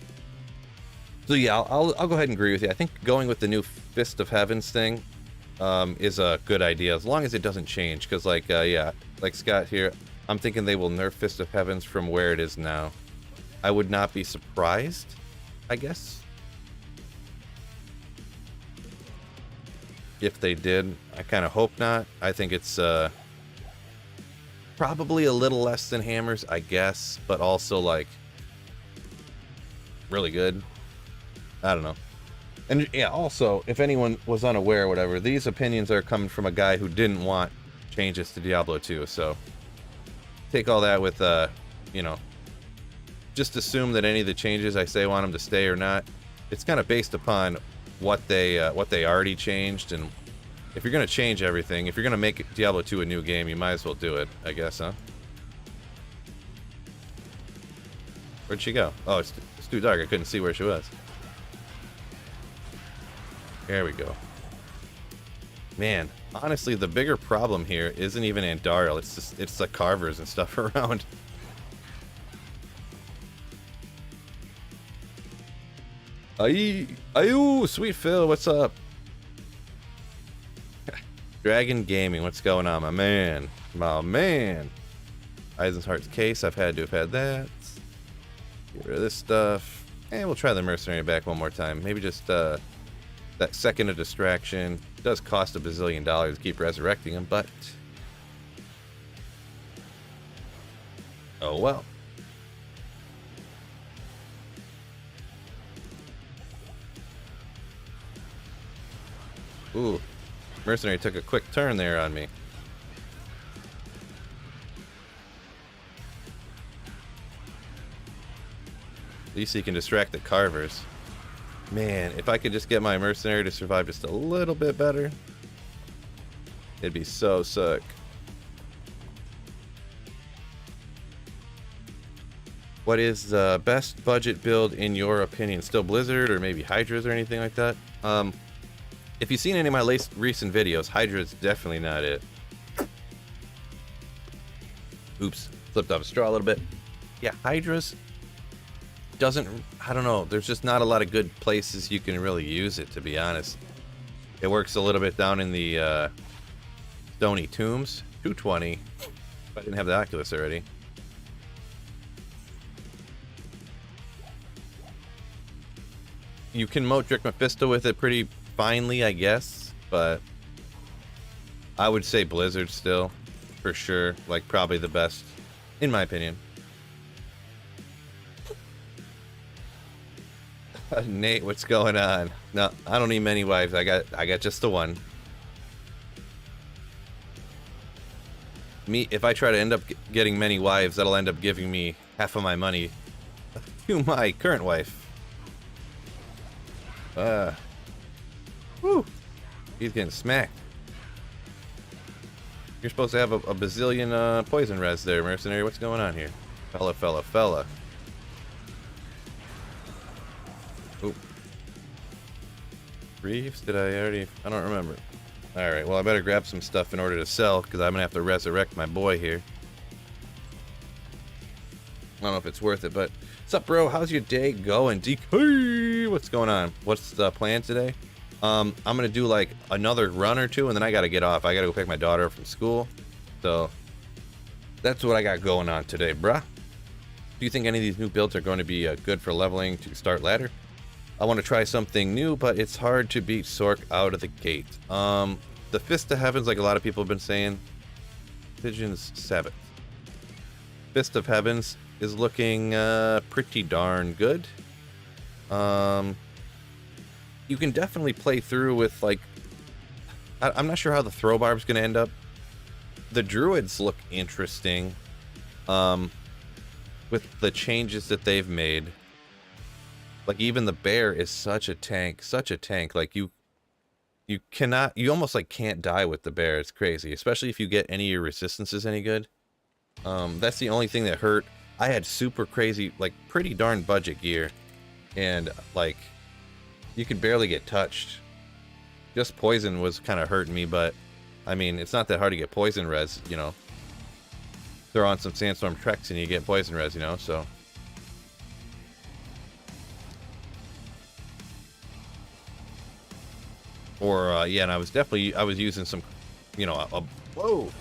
So yeah, I'll go ahead and agree with you. I think going with the new Fist of Heavens thing is a good idea, as long as it doesn't change. Because yeah, like Scott here, I'm thinking they will nerf Fist of Heavens from where it is now. I would not be surprised, I guess, if they did. I kind of hope not. I think it's probably a little less than hammers, I guess, but also like really good. I don't know. And yeah, also, if anyone was unaware or whatever, these opinions are coming from a guy who didn't want changes to Diablo 2, so take all that with just assume that any of the changes I say want them to stay or not. It's kind of based upon what they already changed, and if you're gonna change everything, if you're gonna make Diablo 2 a new game, you might as well do it, I guess, huh? Where'd she go? Oh, it's too dark. I couldn't see where she was. There we go. Man, honestly, the bigger problem here isn't even Andariel. It's the carvers and stuff around. Ayu, sweet Phil, what's up? Dragon Gaming, what's going on, my man? My man. Eisenhart's case, I've had to have had that. Get rid of this stuff. And we'll try the mercenary back one more time. Maybe just that second of distraction. It does cost $1 bazillion to keep resurrecting him, but oh well. Ooh, mercenary took a quick turn there on me. At least he can distract the carvers. Man, if I could just get my mercenary to survive just a little bit better, it'd be so sick. What is the best budget build in your opinion? Still Blizzard or maybe Hydras or anything like that? If you've seen any of my recent videos, Hydra is definitely not it. Oops, flipped off a straw a little bit. Yeah, Hydra's doesn't, I don't know, there's just not a lot of good places you can really use it, to be honest. It works a little bit down in the Stony Tombs, 220. I didn't have the Oculus already. You can Modric Mephisto with it pretty finely, I guess, but I would say Blizzard still, for sure. Like, probably the best, in my opinion. Nate, what's going on? No, I don't need many wives. I got just the one. Me, if I try to end up getting many wives, that'll end up giving me half of my money to my current wife. Whew. He's getting smacked. You're supposed to have a bazillion poison res there, mercenary. What's going on here? Fella. Oop. Reeves? Did I already? I don't remember. Alright, well I better grab some stuff in order to sell, because I'm going to have to resurrect my boy here. I don't know if it's worth it, but... What's up, bro? How's your day going? DK, what's going on? What's the plan today? I'm going to do like another run or two, and then I got to get off. I got to go pick my daughter up from school. So, that's what I got going on today, bruh. Do you think any of these new builds are going to be good for leveling to start ladder? I want to try something new, but it's hard to beat Sork out of the gate. The Fist of Heavens, like a lot of people have been saying, Pigeon's 7th. Fist of Heavens is looking pretty darn good. You can definitely play through with, like, I'm not sure how the throw barb's going to end up. The druids look interesting with the changes that they've made. Like, even the bear is such a tank. Like, you almost, like, can't die with the bear. It's crazy, especially if you get any of your resistances any good. That's the only thing that hurt. I had super crazy, like, pretty darn budget gear, and, like, you could barely get touched. Just poison was kind of hurting me, but, I mean, it's not that hard to get poison res, you know. Throw on some Sandstorm Treks and you get poison res, you know, so... Or, yeah, and I was using some, you know, whoa!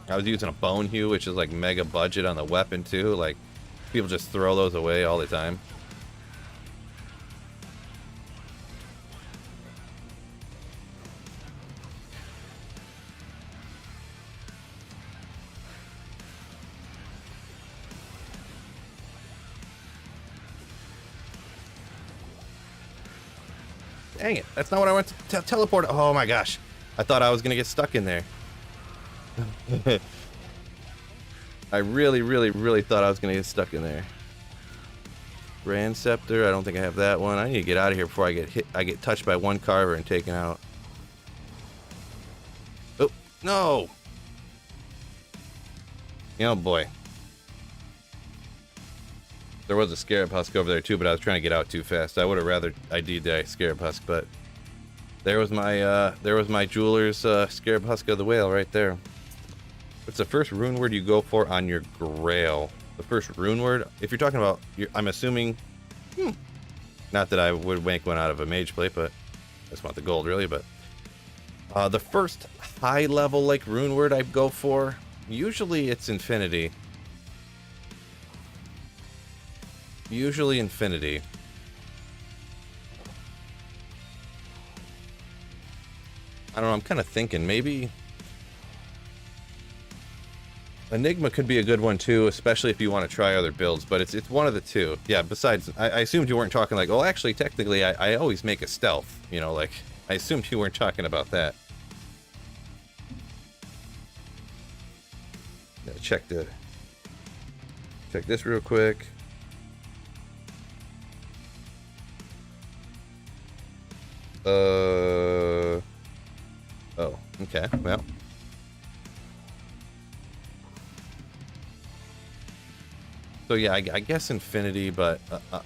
I was using a Bone Hew, which is, like, mega budget on the weapon, too. Like, people just throw those away all the time. Dang it, that's not what I want to teleport. Oh my gosh. I thought I was going to get stuck in there. I really thought I was going to get stuck in there. Grand Scepter, I don't think I have that one. I need to get out of here before I get hit. I get touched by one carver and taken out. Oh, no! Oh boy. There was a Scarab Husk over there too, but I was trying to get out too fast. I would have rather ID'd that Scarab Husk, but there was my jeweler's Scarab Husk of the Whale right there. What's the first rune word you go for on your Grail? The first rune word? If you're talking about, I'm assuming, not that I would make one out of a mage plate, but I just want the gold really. But the first high level like rune word I go for, usually it's Infinity. Usually Infinity. I don't know, I'm kind of thinking maybe Enigma could be a good one too, especially if you want to try other builds, but it's one of the two. Yeah, besides, I assumed you weren't talking like, oh, actually, technically, I always make a stealth, you know, like, I assumed you weren't talking about that. Gotta check this real quick. Oh, okay, well. So yeah, I guess Infinity, but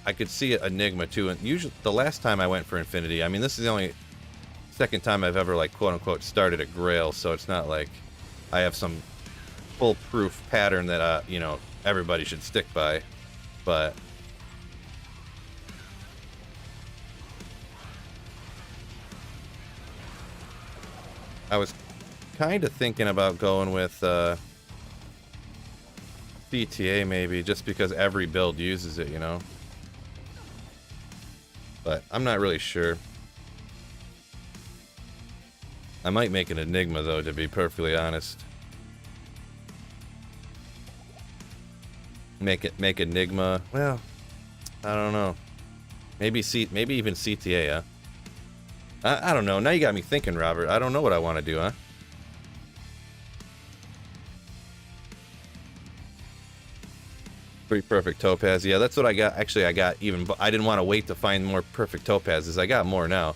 I could see Enigma too. And usually, the last time I went for Infinity, I mean, this is the only second time I've ever, like, quote unquote, started a Grail, so it's not like I have some foolproof pattern that, you know, everybody should stick by, but... I was kind of thinking about going with CTA maybe, just because every build uses it, you know. But I'm not really sure. I might make an Enigma though, to be perfectly honest. Make Enigma. Well, I don't know. Maybe even CTA, huh? I don't know. Now you got me thinking, Robert. I don't know what I want to do, huh? Pretty perfect topaz. Yeah, that's what I got. Actually, I got even. I didn't want to wait to find more perfect topazes. I got more now,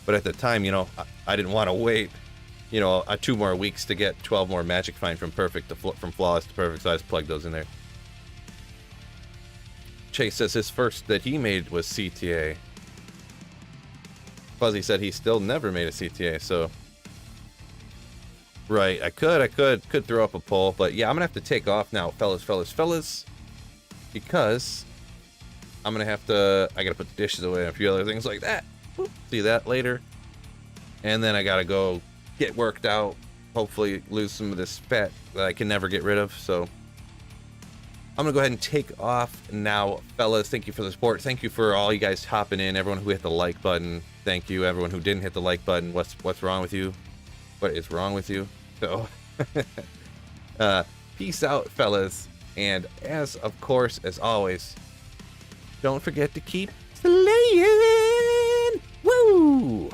but at the time, you know, I didn't want to wait, you know, 2 more weeks to get 12 more magic find from perfect to from flawless to perfect. So I just plugged those in there. Chase says his first that he made was CTA. Fuzzy said he still never made a CTA. So, right, I could throw up a poll, but yeah, I'm gonna have to take off now, fellas. Because I'm gonna have to, I gotta put the dishes away and a few other things like that. See that later. And then I gotta go get worked out, hopefully lose some of this fat that I can never get rid of. So I'm gonna go ahead and take off now, fellas. Thank you for the support. Thank you for all you guys hopping in. Everyone who hit the like button, thank you. Everyone who didn't hit the like button, what's wrong with you? What is wrong with you? So peace out, fellas. And as always, don't forget to keep slaying. Woo!